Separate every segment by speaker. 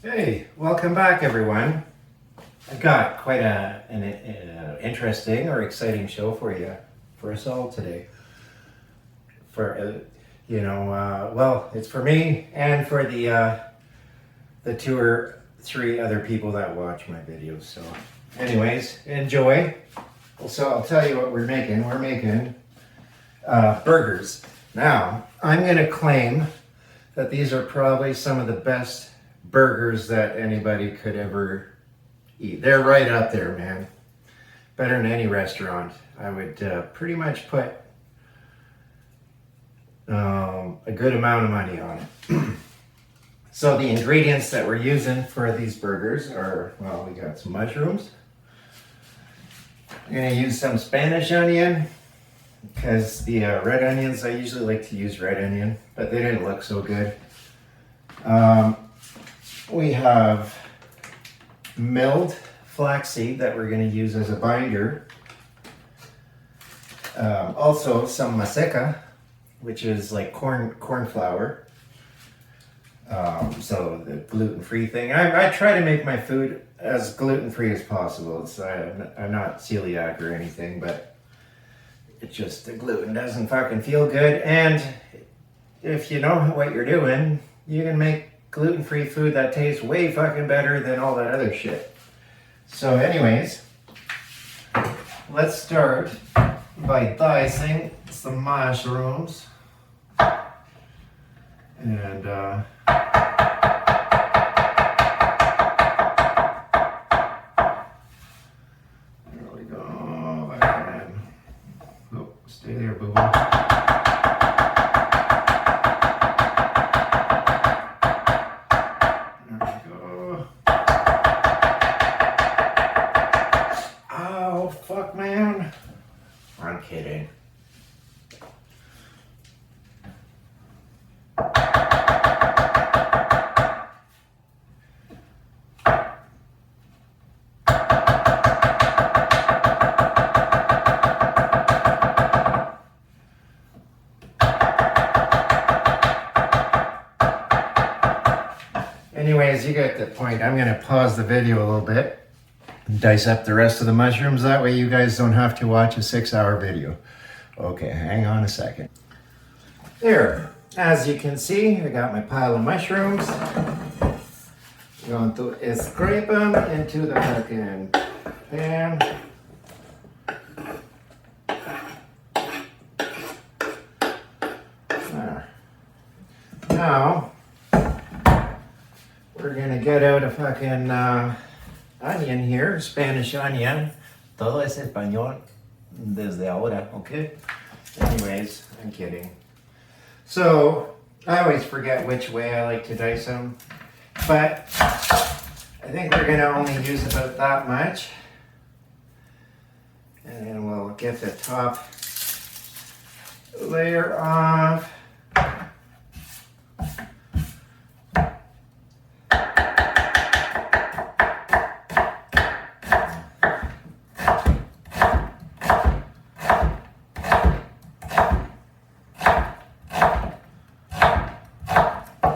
Speaker 1: Hey, welcome back, everyone. I got quite an interesting or exciting show for us all today. For well, it's for me and for the two or three other people that watch my videos. So, anyways, enjoy. So I'll tell you what we're making. We're making burgers. Now, I'm going to claim that these are probably some of the best burgers that anybody could ever eat. They're right up there, man. Better than any restaurant. I would pretty much put a good amount of money on it. So the ingredients that we're using for these burgers are, well, we got some mushrooms. I'm gonna use some Spanish onion because the red onions, I usually like to use red onion, but they didn't look so good. We have milled flaxseed that we're going to use as a binder. Also some maseca, which is like corn flour. So the gluten-free thing. I try to make my food as gluten-free as possible. I'm not celiac or anything, but it just, the gluten doesn't fucking feel good. And if you know what you're doing, you can make gluten-free food that tastes way fucking better than all that other shit. So anyways, let's start by dicing some mushrooms. And there we go. Oh, stay there, boo-boo. I'm kidding. Anyways, you get the point. I'm going to pause the video a little bit and dice up the rest of the mushrooms. That way you guys don't have to watch a 6-hour video. Okay, hang on a second. There, as you can see, I got my pile of mushrooms. I'm going to scrape them into the fucking pan. There. Now, we're gonna get out a fucking onion here, Spanish onion. Todo es español desde ahora, okay? Anyways, I'm kidding. So, I always forget which way I like to dice them, but I think we're gonna only use about that much. And then we'll get the top layer off.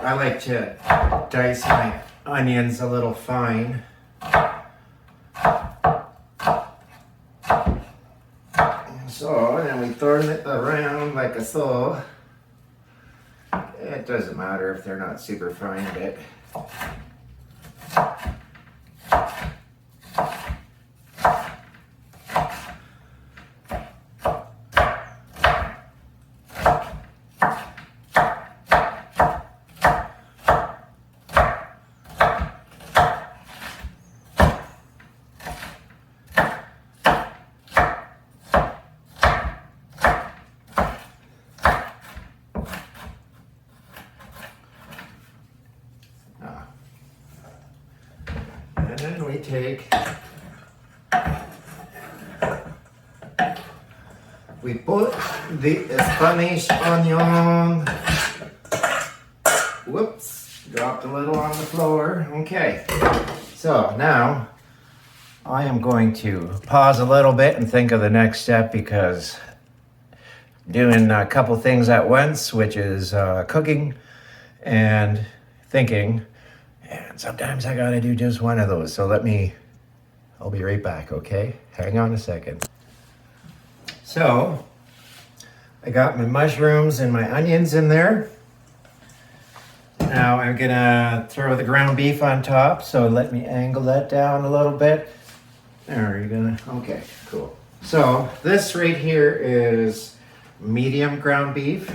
Speaker 1: I like to dice my onions a little fine. So then we turn it around like a so. It doesn't matter if they're not super fine, but and then we put the Spanish onion. Whoops, dropped a little on the floor. Okay, so now I am going to pause a little bit and think of the next step because I'm doing a couple things at once, which is cooking and thinking. And sometimes I gotta do just one of those. So I'll be right back, okay? Hang on a second. So, I got my mushrooms and my onions in there. Now I'm gonna throw the ground beef on top. So let me angle that down a little bit. There, you gonna, okay, cool. So this right here is medium ground beef.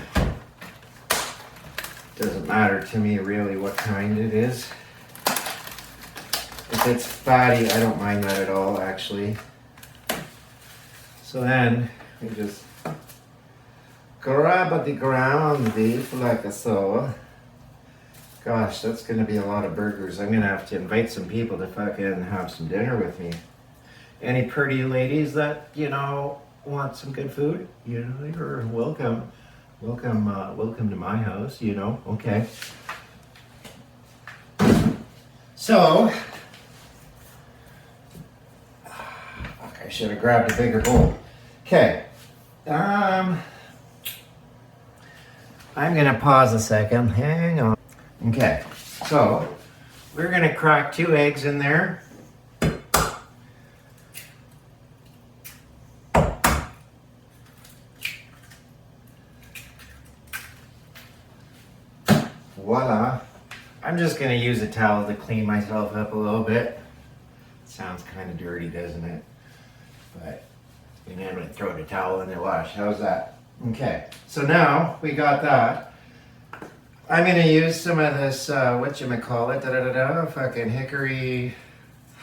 Speaker 1: Doesn't matter to me really what kind it is. If it's fatty, I don't mind that at all, actually. So then we just grab the ground beef like so. Gosh, that's gonna be a lot of burgers. I'm gonna have to invite some people to fucking have some dinner with me. Any pretty ladies that, want some good food, you're welcome. Welcome to my house, okay. So, I should have grabbed a bigger bowl. Okay, I'm gonna pause a second, hang on. Okay, so we're gonna crack 2 eggs in there. Voila. I'm just gonna use a towel to clean myself up a little bit. Sounds kind of dirty, doesn't it? But I'm gonna throw the towel in the wash. How's that? Okay, so now we got that. I'm gonna use some of this, whatchamacallit, fucking hickory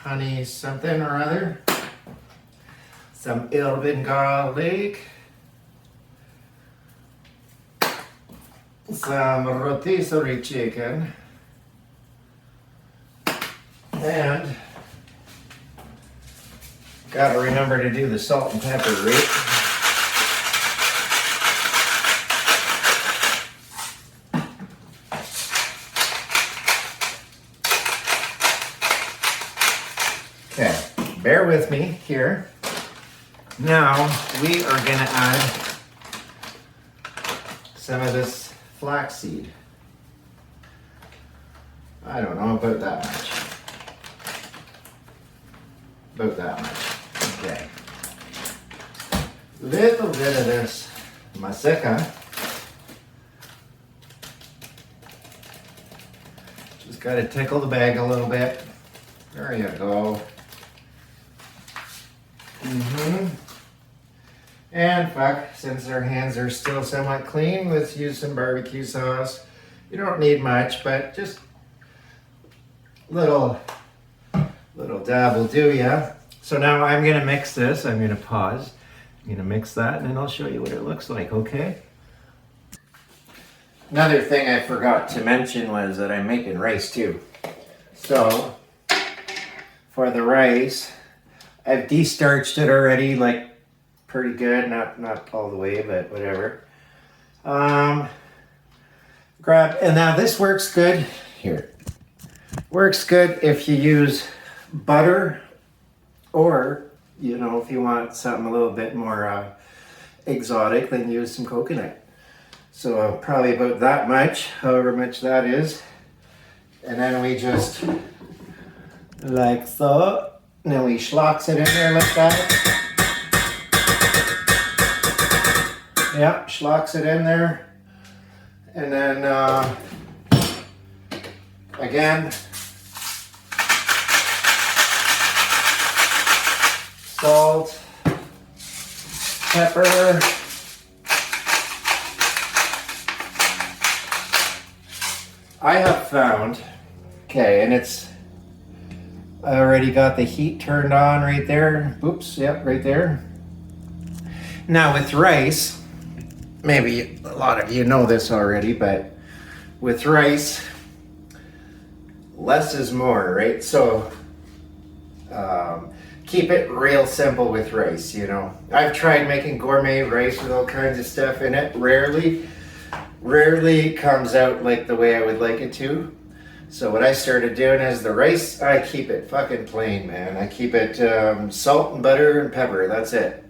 Speaker 1: honey something or other. Some Elven garlic. Some rotisserie chicken. And gotta remember to do the salt and pepper, right? Okay, bear with me here. Now we are gonna add some of this flaxseed. I don't know, about that much. About that much. Okay. Little bit of this maseca. Just gotta tickle the bag a little bit. There you go. And fuck, since our hands are still somewhat clean, let's use some barbecue sauce. You don't need much, but just little dab will do ya. So now I'm gonna mix this. I'm gonna pause. I'm gonna mix that, and then I'll show you what it looks like, okay? Another thing I forgot to mention was that I'm making rice too. So, for the rice, I've de-starched it already, like pretty good, not all the way, but whatever. And now this works good. Here. Works good if you use butter, or, if you want something a little bit more exotic, then use some coconut. So probably about that much, however much that is. And then we just, like so, and then we schlocks it in there like that. Yep, schlocks it in there. And then, again, salt, pepper, I have found, okay, and I already got the heat turned on right there. Oops, yep, right there. Now with rice, maybe a lot of you know this already, but with rice, less is more, right? So keep it real simple with rice, I've tried making gourmet rice with all kinds of stuff in it. Rarely comes out like the way I would like it to. So what I started doing is the rice, I keep it fucking plain, man. I keep it salt and butter and pepper, that's it.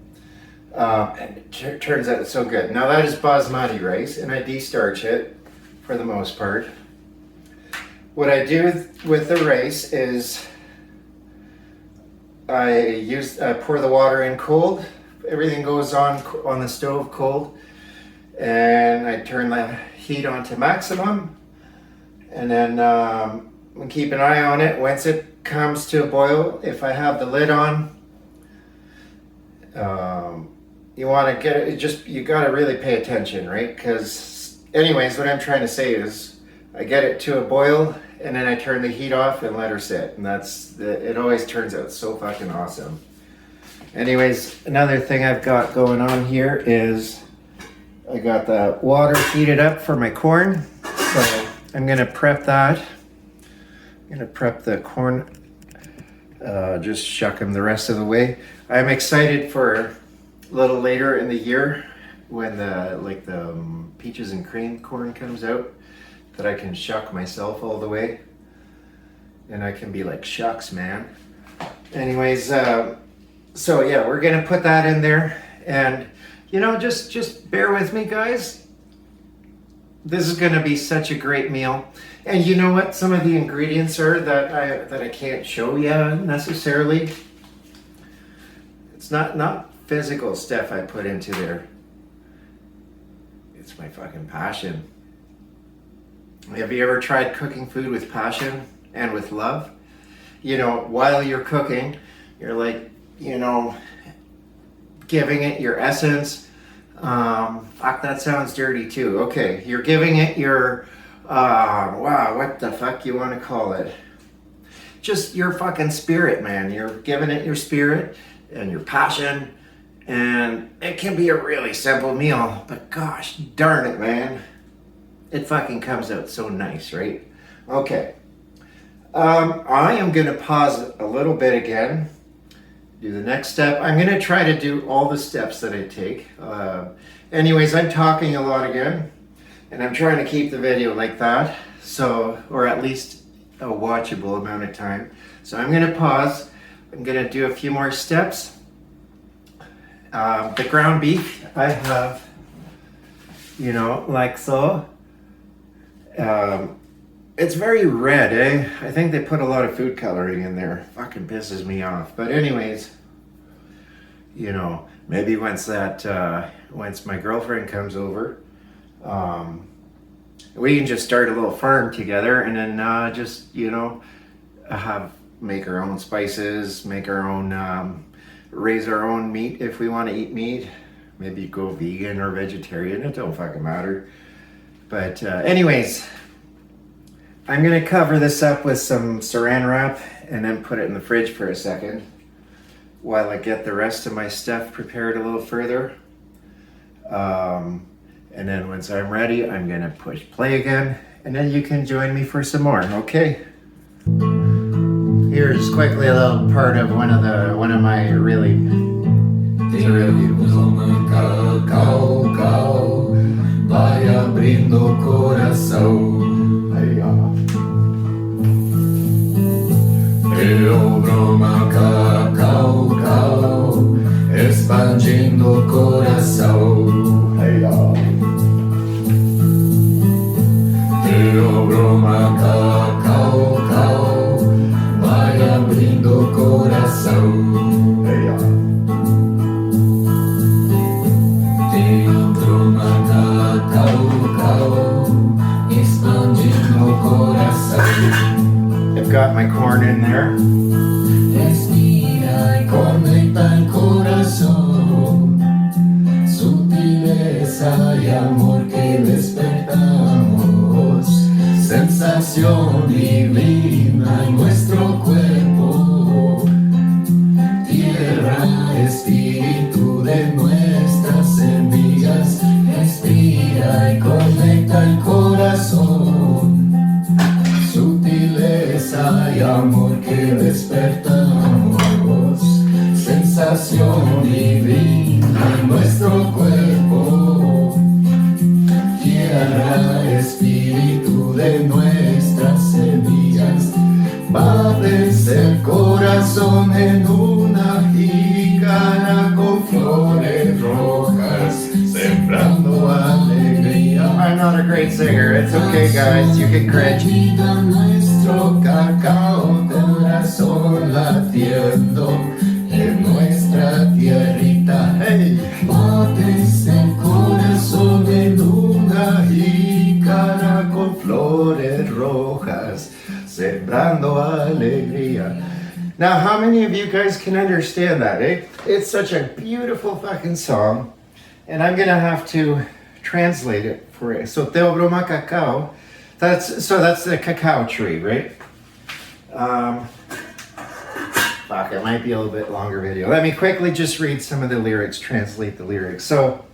Speaker 1: And it turns out it's so good. Now that is basmati rice, and I de-starch it for the most part. what I do with the rice is I pour the water in cold. Everything goes on the stove cold, and I turn the heat on to maximum, and then keep an eye on it. Once it comes to a boil, if I have the lid on, you want to get it. You got to really pay attention, right? Because, anyways, what I'm trying to say is, I get it to a boil, and then I turn the heat off and let her sit, and it always turns out so fucking awesome. Anyways, another thing I've got going on here is I got the water heated up for my corn, so I'm gonna prep that. I'm gonna prep the corn, just shuck them the rest of the way. I'm excited for a little later in the year when the peaches and cream corn comes out, that I can shuck myself all the way, and I can be like, shucks, man. Anyways, so yeah, we're gonna put that in there, and just bear with me, guys. This is gonna be such a great meal. And you know what? Some of the ingredients are that I can't show you necessarily. It's not physical stuff I put into there. It's my fucking passion. Have you ever tried cooking food with passion and with love? While you're cooking, you're like, giving it your essence. Fuck, that sounds dirty too. Okay, you're giving it your, wow, what the fuck you want to call it? Just your fucking spirit, man. You're giving it your spirit and your passion, and it can be a really simple meal, but gosh darn it, man. It fucking comes out so nice, right? Okay. I am going to pause a little bit again. Do the next step. I'm going to try to do all the steps that I take. Anyways, I'm talking a lot again, and I'm trying to keep the video like that, or at least a watchable amount of time. So I'm going to pause. I'm going to do a few more steps. The ground beef I have, like so. It's very red, eh? I think they put a lot of food coloring in there. Fucking pisses me off. But anyways, maybe once my girlfriend comes over, we can just start a little farm together, and then just make our own spices, make our own, raise our own meat if we want to eat meat. Maybe go vegan or vegetarian. It don't fucking matter. But anyways, I'm going to cover this up with some saran wrap and then put it in the fridge for a second while I get the rest of my stuff prepared a little further. And then once I'm ready, I'm going to push play again, and then you can join me for some more, okay? Here's quickly a little part of one of my really, it's a really beautiful song. Vai abrindo coração. Eu broma cacau, expandindo coração. Eu broma cacau, vai abrindo coração. I've got my corn in there. Respira y conecta el corazón, sutileza y amor que despertamos, sensación divina en nuestro cuerpo, tierra, espíritu de nuestras semillas. Respira y conecta el corazón, sutileza y amor que despertamos, sensación divina en nuestro cuerpo, tierra, espíritu de nuestras semillas. Bates el corazón en una jícara con flores rojas, sembrando alegría. I'm not a great singer, it's okay guys, you can cringe. Semillas, sembrando alegría. Now, how many of you guys can understand that, eh? It's such a beautiful fucking song. And I'm gonna have to translate it for you. So Theobroma cacao, that's the cacao tree, right? Fuck, it might be a little bit longer video. Let me quickly just read some of the lyrics, translate the lyrics. So,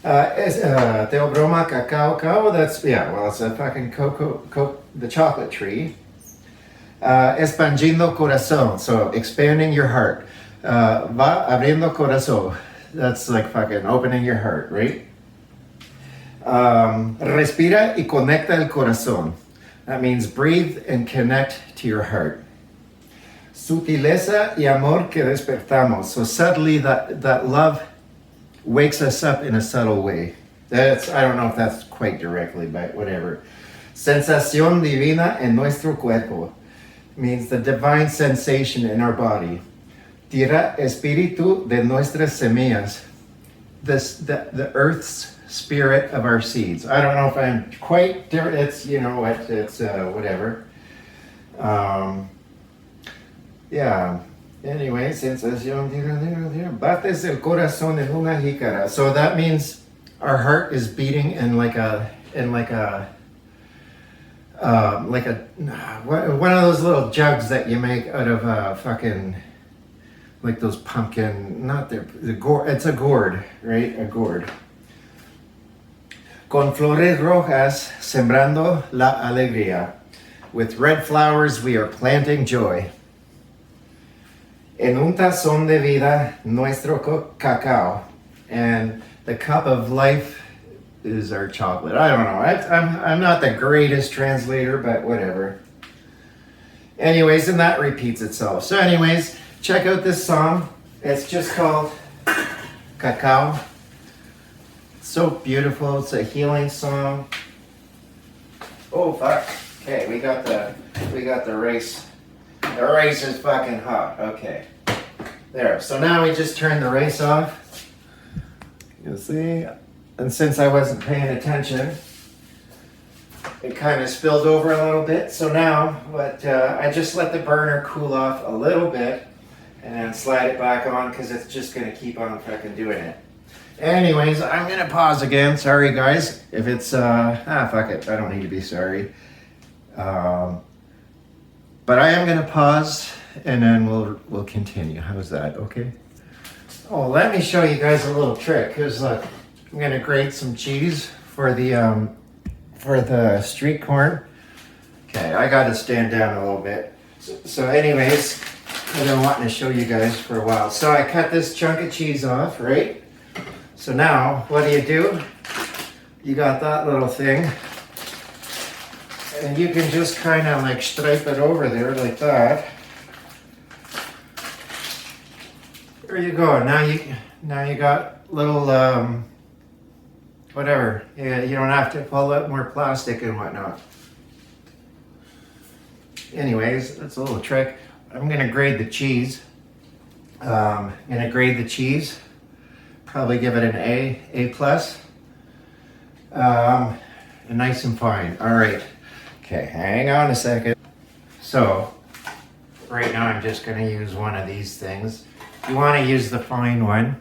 Speaker 1: Theobroma cacao, that's, yeah, well, it's a fucking cocoa, the chocolate tree. Expandiendo corazón, so expanding your heart. Va abriendo corazón, that's like fucking opening your heart, right? Respira y conecta el corazón. That means breathe and connect to your heart. Sutileza y amor que despertamos. So subtly that love wakes us up in a subtle way. That's, I don't know if that's quite directly, but whatever. Sensación divina en nuestro cuerpo. Means the divine sensation in our body. Tierra espíritu de nuestras semillas. The earth's spirit of our seeds. I don't know if I'm quite different. It's, you know what, it's whatever. Yeah. Anyway, sensación. Bates el corazón en una jícara. So that means our heart is beating in like a one of those little jugs that you make out of fucking, like those pumpkin, not the gourd, it's a gourd, right? A gourd. Con flores rojas, sembrando la alegría. With red flowers, we are planting joy. En un tazón de vida, nuestro cacao. And the cup of life is our chocolate. I don't know. I'm not the greatest translator, but whatever. Anyways, and that repeats itself. So anyways, check out this song. It's just called Cacao. So beautiful. It's a healing song. Oh fuck. Okay, we got the rice. The rice is fucking hot. Okay. There. So now we just turn the rice off. You'll see. And since I wasn't paying attention, it kind of spilled over a little bit. So now, I just let the burner cool off a little bit and then slide it back on because it's just going to keep on fucking doing it. Anyways, I'm going to pause again. Sorry, guys. If it's, fuck it. I don't need to be sorry. But I am going to pause and then we'll continue. How's that? Okay. Oh, let me show you guys a little trick. Here's look. I'm gonna grate some cheese for the street corn. Okay, I gotta stand down a little bit. So anyways, I've been wanting to show you guys for a while. So I cut this chunk of cheese off, right? So now, what do? You got that little thing. And you can just kind of like stripe it over there like that. There you go. Now you got little whatever. Yeah, you don't have to pull out more plastic and whatnot. Anyways, that's a little trick. I'm gonna grade the cheese. Probably give it an A plus. Nice and fine. All right. Okay, hang on a second. So, right now I'm just gonna use one of these things. You wanna use the fine one.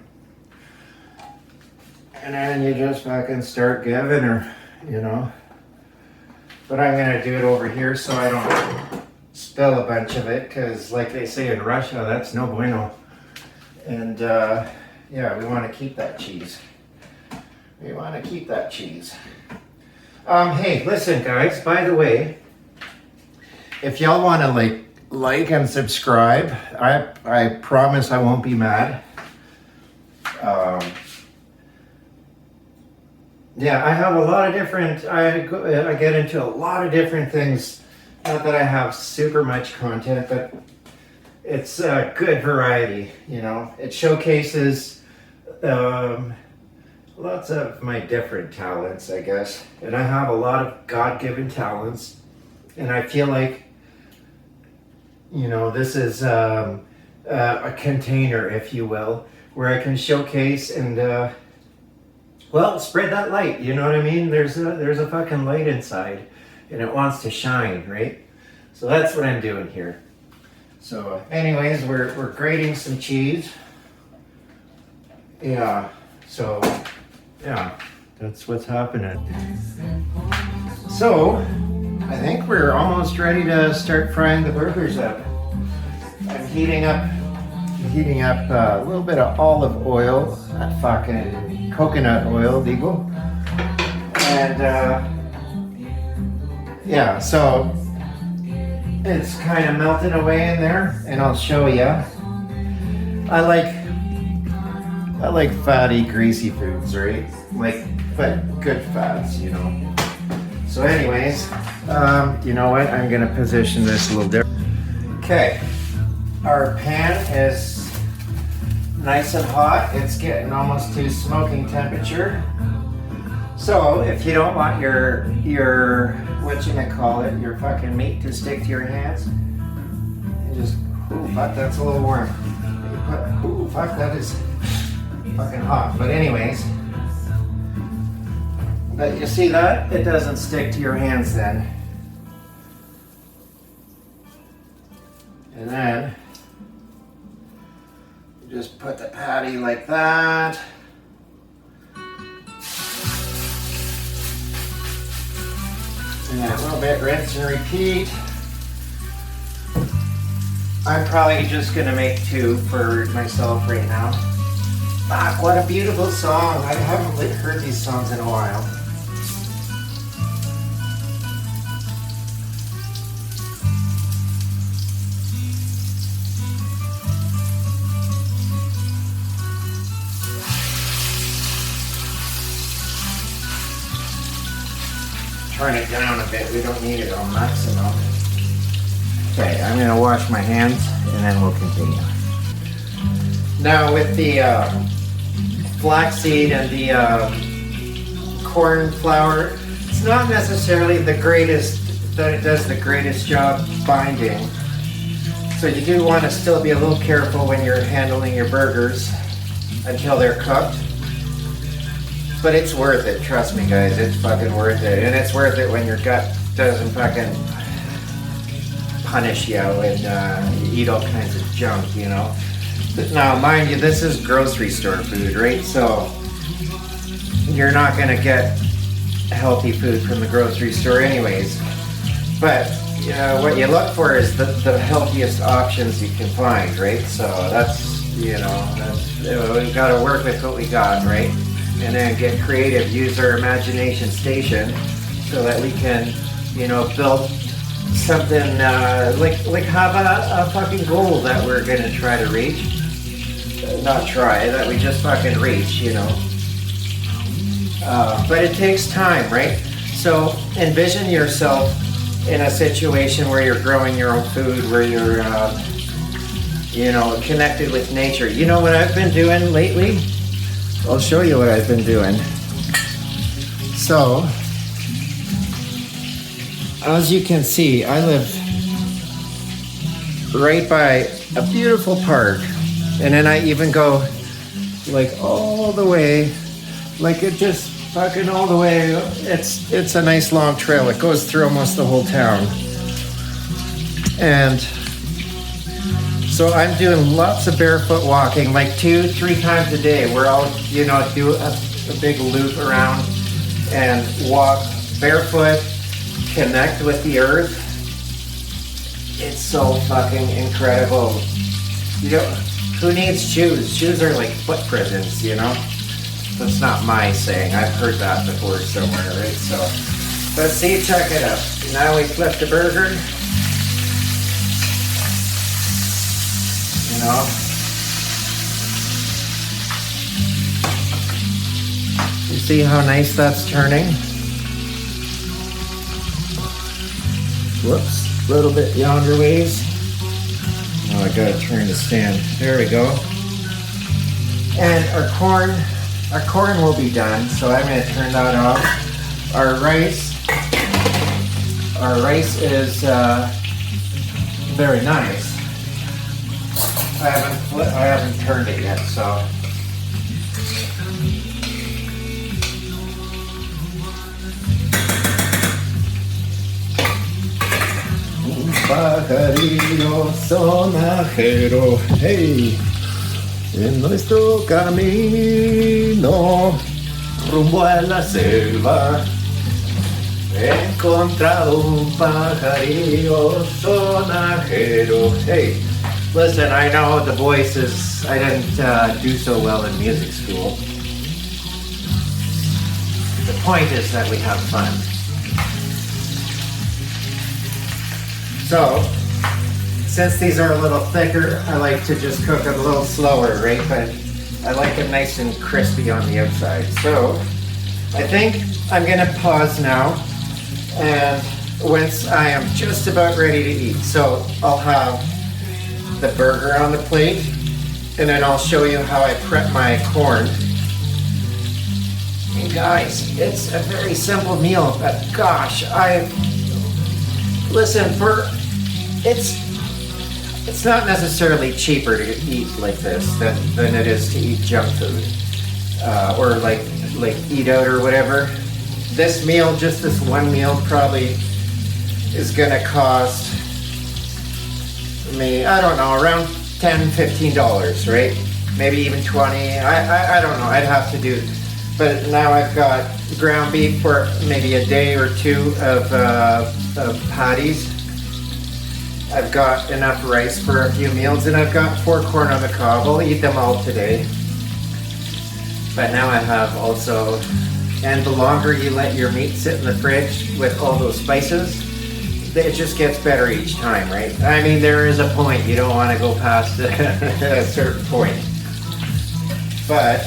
Speaker 1: And then you just fucking start giving her, you know. But I'm gonna do it over here so I don't spill a bunch of it, because like they say in Russia, that's no bueno. And yeah, we wanna keep that cheese. Hey, listen guys, by the way, if y'all wanna like and subscribe, I promise I won't be mad. Yeah, I have a lot of different, I get into a lot of different things. Not that I have super much content, but it's a good variety, you know. It showcases lots of my different talents, I guess. And I have a lot of God-given talents. And I feel like, you know, this is a container, if you will, where I can showcase and well, spread that light, you know what I mean? There's a fucking light inside and it wants to shine, right? So that's what I'm doing here. So anyways, we're grating some cheese. Yeah, so yeah, that's what's happening. So I think we're almost ready to start frying the burgers up. I'm heating up a little bit of olive oil, fucking coconut oil, legal. And yeah, so it's kind of melted away in there, and I'll show you. I like fatty, greasy foods, right? But good fats, you know. So anyways, you know what? I'm gonna position this a little different. Okay, our pan is nice and hot. It's getting almost to smoking temperature. So if you don't want your your fucking meat to stick to your hands, you just, ooh, fuck, that's a little warm. Ooh, fuck, that is fucking hot. But anyways, but you see that? It doesn't stick to your hands then. And then you just put the patty like that. And a little bit, rinse and repeat. I'm probably just gonna make 2 for myself right now. Fuck, what a beautiful song. I haven't heard these songs in a while. Turn it down a bit. We don't need it on maximum. Okay, I'm gonna wash my hands and then we'll continue. Now with the flaxseed and the corn flour, it's not necessarily the greatest, that it does the greatest job binding. So you do want to still be a little careful when you're handling your burgers until they're cooked. But it's worth it, trust me guys, it's fucking worth it. And it's worth it when your gut doesn't fucking punish you and you eat all kinds of junk, you know. But now, mind you, this is grocery store food, right? So you're not gonna get healthy food from the grocery store anyways. But what you look for is the healthiest options you can find, right? So that's, we gotta work with what we got, right? And then get creative, use our imagination station so that we can, build something, like have a fucking goal that we're gonna try to reach. Not try, that we just fucking reach, But it takes time, right? So envision yourself in a situation where you're growing your own food, where you're, connected with nature. You know what I've been doing lately? I'll show you what I've been doing. So, as you can see, I live right by a beautiful park. And then I even go like all the way, like it just fucking all the way. It's a nice long trail. It goes through almost the whole town. And so I'm doing lots of barefoot walking, like 2-3 times a day, where I'll, do a big loop around and walk barefoot, connect with the earth. It's so fucking incredible. Who needs shoes? Shoes are like foot prisons, That's not my saying. I've heard that before somewhere, right? So, let's see, check it out. Now we flip the burger. You see how nice that's turning? Whoops, a little bit yonder ways. Oh, I gotta turn the stand. There we go. And our corn will be done, so I'm gonna turn that off. Our rice is very nice. I haven't turned it yet, so. pajarillo sonajero, hey, en nuestro camino rumbo a la selva. He encontrado un pajarillo sonajero. Hey, listen, I know the voice is, I didn't do so well in music school. The point is that we have fun. So, since these are a little thicker, I like to just cook them a little slower, right? But I like it nice and crispy on the outside. So, I think I'm gonna pause now. And once I am just about ready to eat, so I'll have the burger on the plate, and then I'll show you how I prep my corn. And guys, it's a very simple meal, but gosh, it's not necessarily cheaper to eat like this than it is to eat junk food, or like eat out or whatever. This meal, just this one meal, probably is gonna cost me, I don't know, around $10, $15, right? Maybe even 20. I don't know. I'd have to do. But now I've got ground beef for maybe a day or two of patties. I've got enough rice for a few meals, and I've got 4 corn on the cob. I'll eat them all today. But now I have also. And the longer you let your meat sit in the fridge with all those spices, it just gets better each time, right? I mean, there is a point. You don't want to go past a certain point. But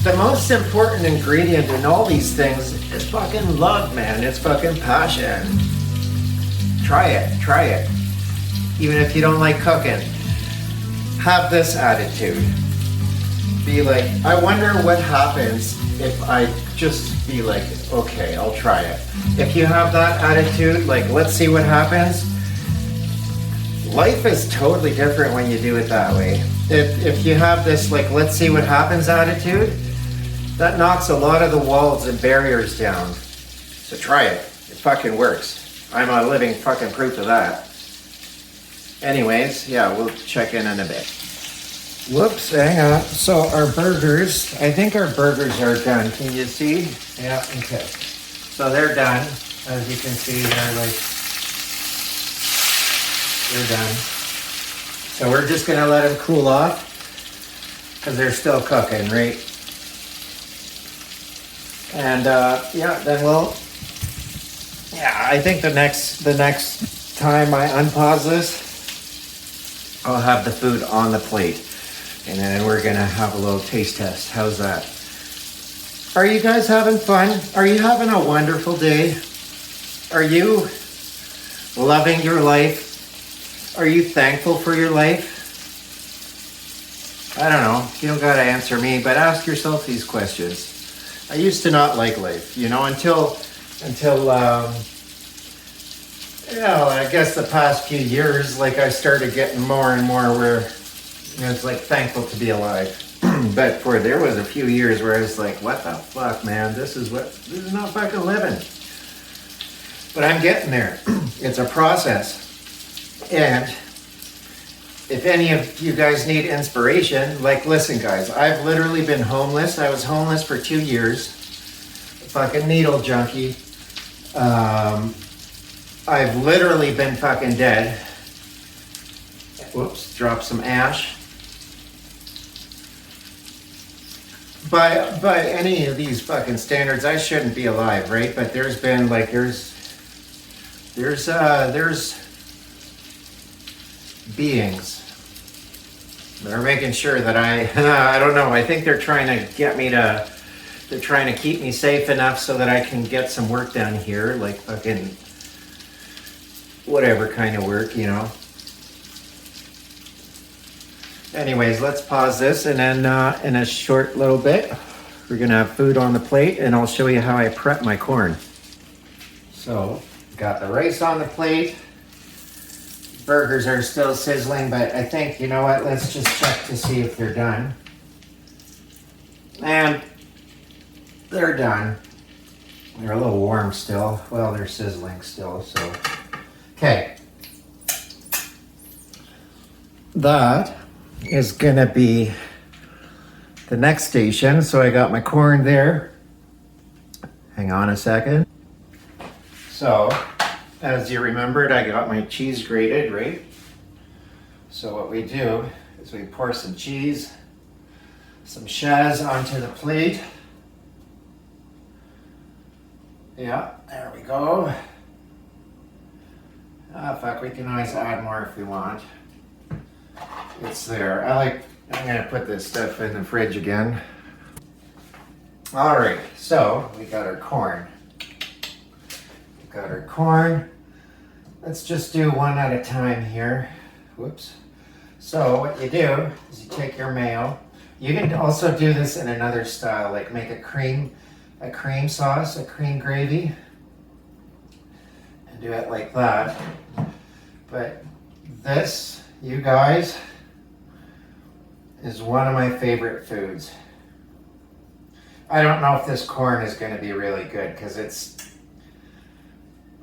Speaker 1: the most important ingredient in all these things is fucking love, man. It's fucking passion. Try it. Even if you don't like cooking, have this attitude. Be like, I wonder what happens if I just be like, okay, I'll try it. If you have that attitude, like, let's see what happens, life is totally different when you do it that way. If you have this, like, let's see what happens attitude, that knocks a lot of the walls and barriers down. So try it. It fucking works. I'm a living fucking proof of that. Anyways, yeah, we'll check in a bit. Whoops, hang on. So our burgers, I think our burgers are done. Can you see? Yeah, okay. So they're done. As you can see, they're done. So we're just gonna let them cool off because they're still cooking, right? And then I think the next time I unpause this, I'll have the food on the plate. And then we're gonna have a little taste test. How's that? Are you guys having fun? Are you having a wonderful day? Are you loving your life? Are you thankful for your life? I don't know. You don't gotta answer me, but ask yourself these questions. I used to not like life, until I guess the past few years, like I started getting more and more where it's like thankful to be alive. But there was a few years where I was like, what the fuck, man? This is not fucking living. But I'm getting there. It's a process. And if any of you guys need inspiration, like, listen, guys, I've literally been homeless. I was homeless for 2 years. Fucking needle junkie. I've literally been fucking dead. Whoops, dropped some ash. By any of these fucking standards, I shouldn't be alive, right? But there's been like there's beings that are making sure that I don't know. I think they're trying to get me to. They're trying to keep me safe enough so that I can get some work done here, like fucking whatever kind of work, Anyways, let's pause this, and then in a short little bit, we're gonna have food on the plate, and I'll show you how I prep my corn. So, got the rice on the plate. Burgers are still sizzling, but I think, you know what, let's just check to see if they're done. And they're done. They're a little warm still. Well, they're sizzling still, so Okay. That is gonna be the next station. So I got my corn there. Hang on a second. So, as you remembered, I got my cheese grated, right? So what we do is we pour some cheese, some shaz onto the plate. Yeah, there we go. Ah, fuck, we can always add more if we want. It's there. I'm gonna put this stuff in the fridge again. All right, so we got our corn. Let's just do one at a time here. Whoops. So what you do is you take your mayo. You can also do this in another style, like make a cream sauce, a cream gravy, and do it like that. But this, you guys, is one of my favorite foods. I don't know if this corn is going to be really good because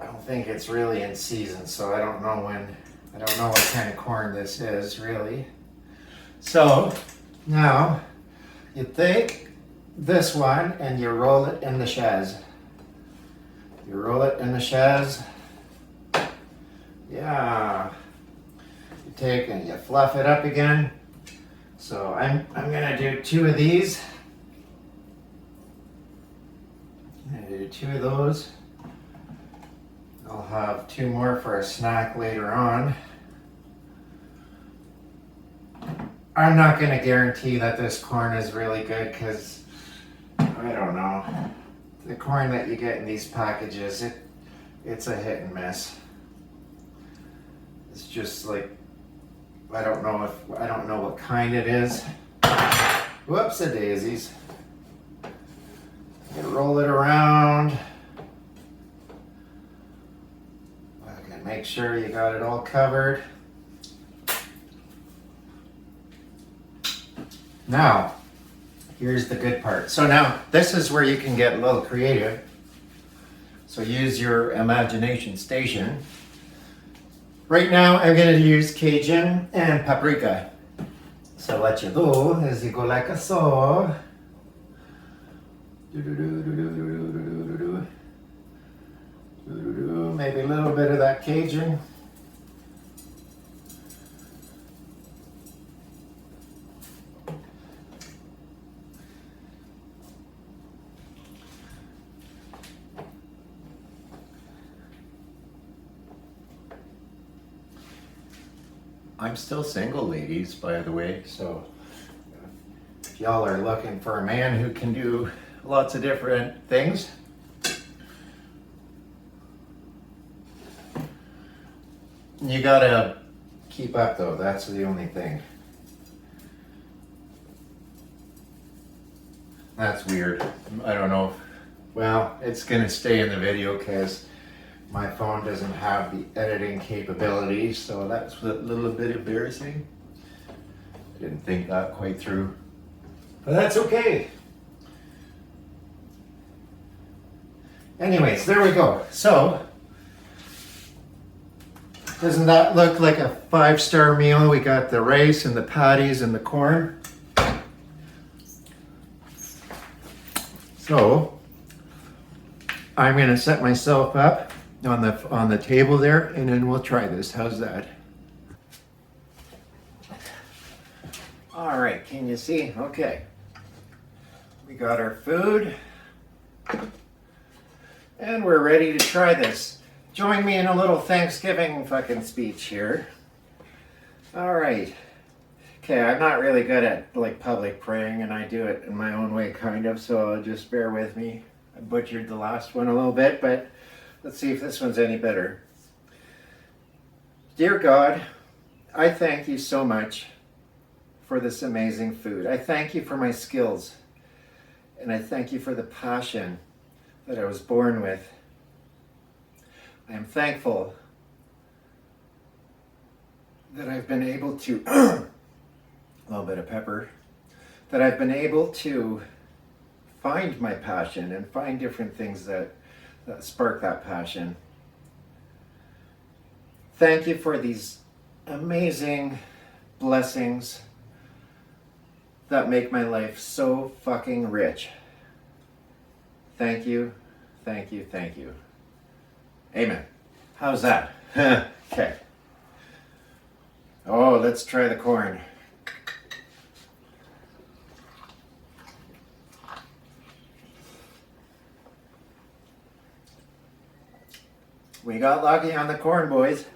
Speaker 1: I don't think it's really in season, so I don't know what kind of corn this is really. So now you take this one and you roll it in the shaz. Yeah. You take and you fluff it up again. So I'm gonna do 2 of these. I'm gonna do 2 of those. I'll have 2 more for a snack later on. I'm not going to guarantee that this corn is really good because I don't know. The corn that you get in these packages, it's a hit and miss. It's just like, I don't know what kind it is. Whoops-a-daisies. You roll it around. Make sure you got it all covered. Now, here's the good part. So now, this is where you can get a little creative. So use your imagination station. Right now, I'm going to use Cajun and paprika. So what you do is you go like so. Maybe a little bit of that Cajun. I'm still single, ladies, by the way, so if y'all are looking for a man who can do lots of different things, you gotta keep up though, that's the only thing. That's weird. I don't know. Well, it's gonna stay in the video because my phone doesn't have the editing capabilities, so that's a little bit embarrassing. I didn't think that quite through, but that's okay. Anyways, there we go. So, doesn't that look like a 5-star meal? We got the rice and the patties and the corn. So, I'm gonna set myself up on the table there, and then we'll try this. How's that? All right, can you see? Okay. We got our food, and we're ready to try this. Join me in a little Thanksgiving fucking speech here. All right. Okay, I'm not really good at like public praying, and I do it in my own way kind of, so just bear with me. I butchered the last one a little bit, but let's see if this one's any better. Dear God, I thank you so much for this amazing food. I thank you for my skills, and I thank you for the passion that I was born with. I am thankful that I've been able to, a little bit of pepper, that I've been able to find my passion and find different things that spark that passion. Thank you for these amazing blessings that make my life so fucking rich. Thank you, thank you, thank you. Amen. How's that? Okay. Oh, let's try the corn. We got lucky on the corn, boys.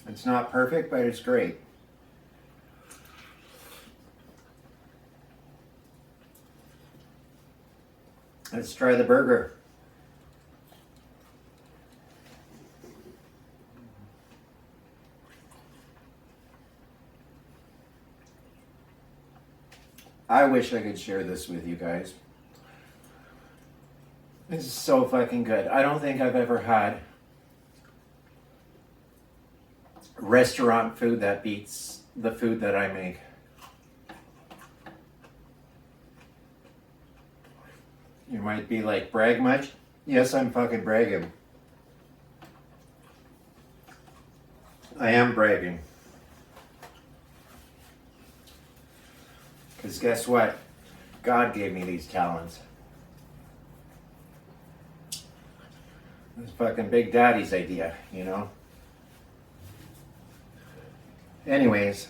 Speaker 1: It's not perfect, but it's great. Let's try the burger. I wish I could share this with you guys. This is so fucking good. I don't think I've ever had restaurant food that beats the food that I make. You might be like, brag much? Yes, I'm fucking bragging. I am bragging. Because guess what? God gave me these talents. It's fucking Big Daddy's idea, you know? Anyways,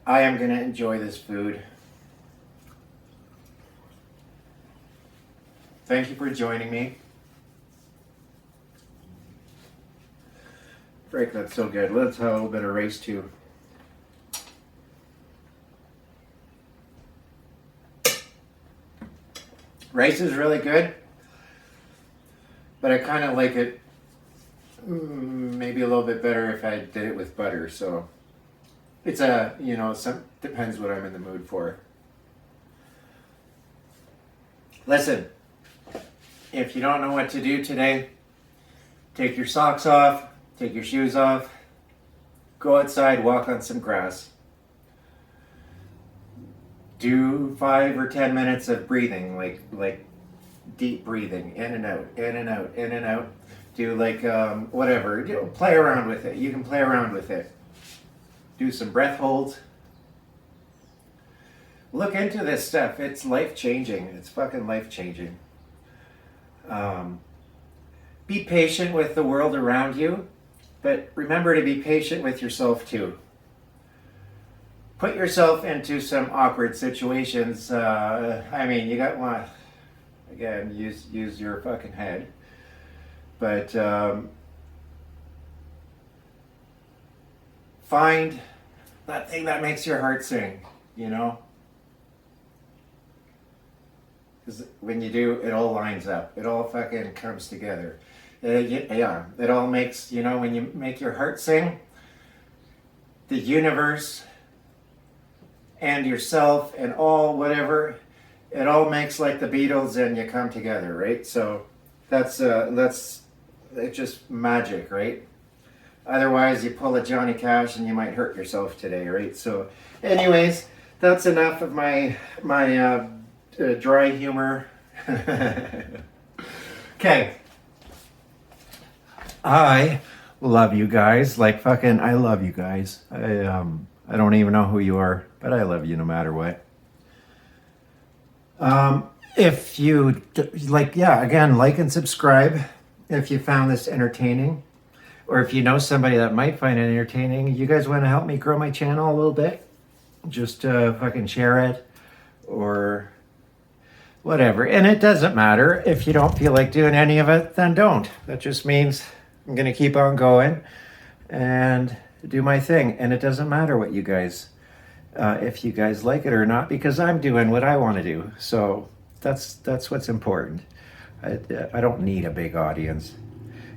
Speaker 1: I am going to enjoy this food. Thank you for joining me. Frick, that's so good. Let's have a little bit of rice too. Rice is really good, but I kind of like it maybe a little bit better if I did it with butter. So it's depends what I'm in the mood for. Listen, if you don't know what to do today, take your socks off, take your shoes off, go outside, walk on some grass. Do 5 or 10 minutes of breathing, like deep breathing, in and out, in and out, in and out. Do whatever, play around with it. You can play around with it. Do some breath holds. Look into this stuff. It's life-changing. It's fucking life-changing. Be patient with the world around you, but remember to be patient with yourself too. Put yourself into some awkward situations. You got one. Again, use your fucking head. But find that thing that makes your heart sing, you know? Because when you do, it all lines up. It all fucking comes together. Yeah, it all makes, when you make your heart sing, the universe and yourself and all whatever, it all makes like the Beatles and you come together, right? So that's it's just magic, right? Otherwise, you pull a Johnny Cash and you might hurt yourself today, right? So anyways, that's enough of my dry humor. Okay. I love you guys. I love you guys. I don't even know who you are, but I love you no matter what. If you like and subscribe if you found this entertaining, or if you know somebody that might find it entertaining. You guys want to help me grow my channel a little bit? Just fucking share it or whatever. And it doesn't matter if you don't feel like doing any of it, then don't. That just means I'm going to keep on going and do my thing. And it doesn't matter what you guys, if you guys like it or not, because I'm doing what I want to do. So that's what's important. I don't need a big audience.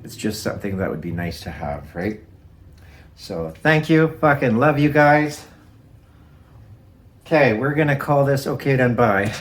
Speaker 1: It's just something that would be nice to have, right? So thank you. Fucking love you guys. Okay, we're going to call this okay done bye.